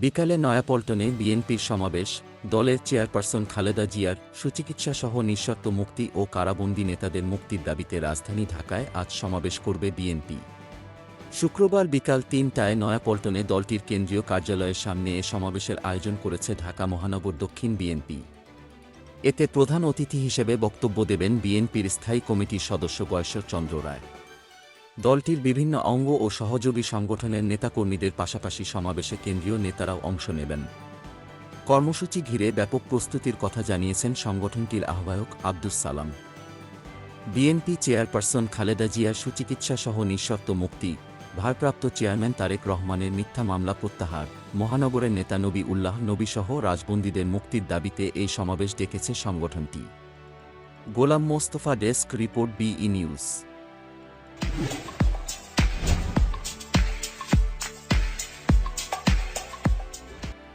বিকালে নয়াপল্টনে বিএনপির সমাবেশ, দলের চেয়ারপারসন খালেদা জিয়ার সুচিকিৎসাসহ নিঃশর্ত মুক্তি ও কারাবন্দী নেতাদের মুক্তির দাবিতে রাজধানী ঢাকায় আজ সমাবেশ করবে বিএনপি। শুক্রবার বিকাল ৩টায় নয়াপল্টনে দলটির কেন্দ্রীয় কার্যালয়ের সামনে এ সমাবেশের আয়োজন করেছে ঢাকা মহানগর দক্ষিণ বিএনপি। এতে প্রধান অতিথি হিসেবে বক্তব্য দেবেন বিএনপির স্থায়ী কমিটির সদস্য গয়েশ্বর চন্দ্র রায়। দলটির বিভিন্ন অঙ্গ ও সহযোগী সংগঠনের নেতাকর্মীদের পাশাপাশি সমাবেশে কেন্দ্রীয় নেতারাও অংশ নেবেন। কর্মসূচি ঘিরে ব্যাপক প্রস্তুতির কথা জানিয়েছেন সংগঠনটির আহ্বায়ক আব্দুস সালাম। বিএনপি চেয়ারপারসন খালেদা জিয়ার সুচিকিৎসাসহ নিঃশর্ত মুক্তি, ভারপ্রাপ্ত চেয়ারম্যান তারেক রহমানের মিথ্যা মামলা প্রত্যাহার, মহানগরের নেতা নবী উল্লাহ নবীসহ রাজবন্দীদের মুক্তির দাবিতে এই সমাবেশ ডেকেছে সংগঠনটি। Golam Mostafa, desk report, BE news.